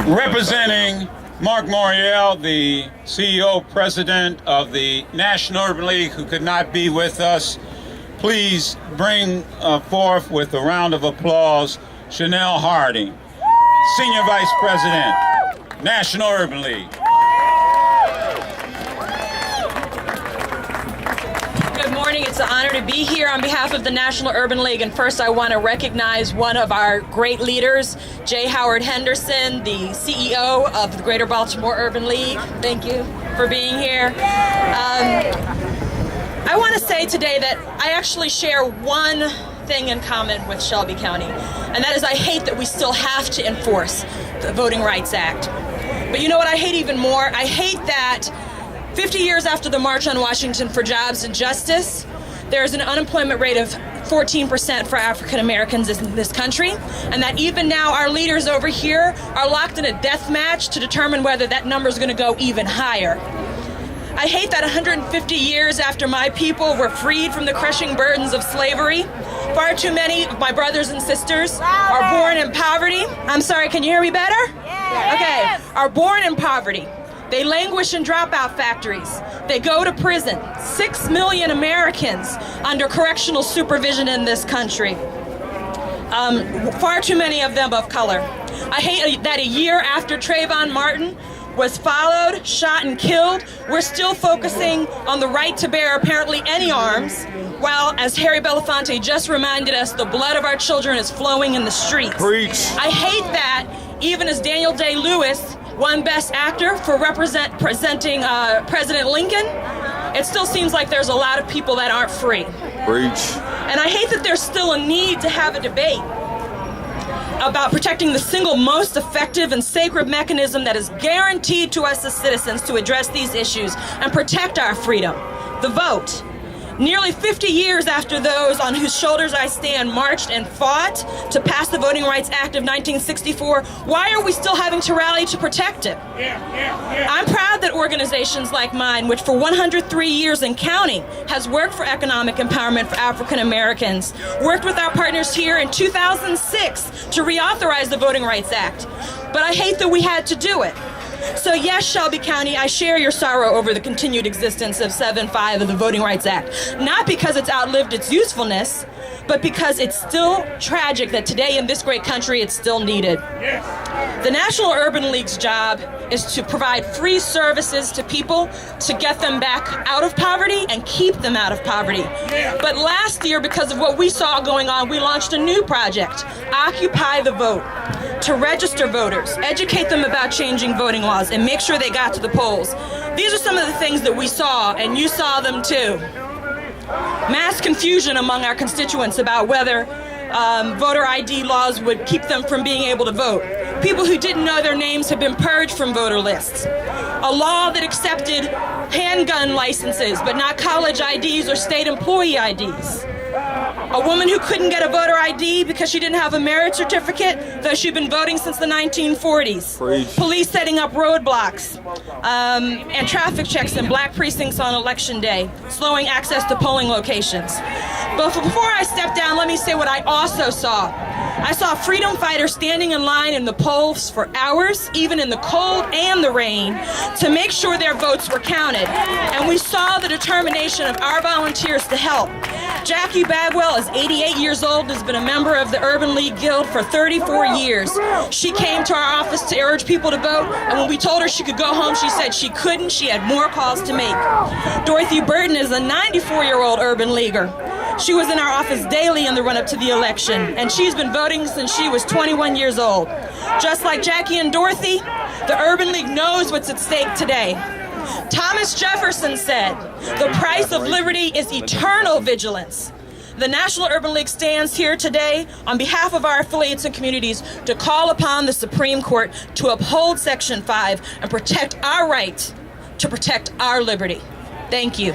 Representing Mark Morial, the CEO, President of the National Urban League, who could not be with us, please bring forth with a round of applause Chanelle Hardy, Senior Vice President, National Urban League. Good morning. It's an honor to be here on behalf of the National Urban League. And first, I want to recognize one of our great leaders, J. Howard Henderson, the CEO of the Greater Baltimore Urban League. Thank you for being here. I want to say today that I actually share one thing in common with Shelby County, and that is I hate that we still have to enforce the Voting Rights Act. But you know what I hate even more? I hate that 50 years after the March on Washington for Jobs and Justice, there's an unemployment rate of 14% for African Americans in this country, and that even now our leaders over here are locked in a death match to determine whether that number is going to go even higher. I hate that 150 years after my people were freed from the crushing burdens of slavery, far too many of my brothers and sisters are born in poverty. I'm sorry, can you hear me better? Okay, are born in poverty. They languish in dropout factories. They go to prison. 6 million Americans under correctional supervision in this country. Far too many of them of color. I hate that a year after Trayvon Martin was followed, shot, and killed, we're still focusing on the right to bear apparently any arms, while, as Harry Belafonte just reminded us, the blood of our children is flowing in the streets. Preach. I hate that even as Daniel Day-Lewis won Best Actor for presenting President Lincoln, it still seems like there's a lot of people that aren't free. Preach. And I hate that there's still a need to have a debate about protecting the single most effective and sacred mechanism that is guaranteed to us as citizens to address these issues and protect our freedom, the vote. Nearly 50 years after those on whose shoulders I stand marched and fought to pass the Voting Rights Act of 1964, why are we still having to rally to protect it? I'm proud that organizations like mine, which for 103 years and counting has worked for economic empowerment for African Americans, worked with our partners here in 2006 to reauthorize the Voting Rights Act. But I hate that we had to do it. So yes, Shelby County, I share your sorrow over the continued existence of 7.5 of the Voting Rights Act. Not because it's outlived its usefulness, but because it's still tragic that today in this great country it's still needed. The National Urban League's job is to provide free services to people to get them back out of poverty and keep them out of poverty. But last year, because of what we saw going on, we launched a new project, Occupy the Vote, to register voters, educate them about changing voting laws, and make sure they got to the polls. These are some of the things that we saw, and you saw them too. Mass confusion among our constituents about whether voter ID laws would keep them from being able to vote. People who didn't know their names have been purged from voter lists. A law that accepted handgun licenses, but not college IDs or state employee IDs. A woman who couldn't get a voter ID because she didn't have a marriage certificate, though she'd been voting since the 1940s. Preach. Police setting up roadblocks and traffic checks in black precincts on Election Day, slowing access to polling locations. But before I step down, let me say what I also saw. I saw freedom fighters standing in line in the polls for hours, even in the cold and the rain, to make sure their votes were counted. And we saw the determination of our volunteers to help. Jackie Bagwell is 88 years old and has been a member of the Urban League Guild for 34 years. She came to our office to urge people to vote, and when we told her she could go home, she said she couldn't. She had more calls to make. Dorothy Burton is a 94-year-old Urban Leaguer. She was in our office daily in the run-up to the election, and she's been voting since she was 21 years old. Just like Jackie and Dorothy, the Urban League knows what's at stake today. Thomas Jefferson said, "The price of liberty is eternal vigilance." The National Urban League stands here today on behalf of our affiliates and communities to call upon the Supreme Court to uphold Section 5 and protect our right to protect our liberty. Thank you.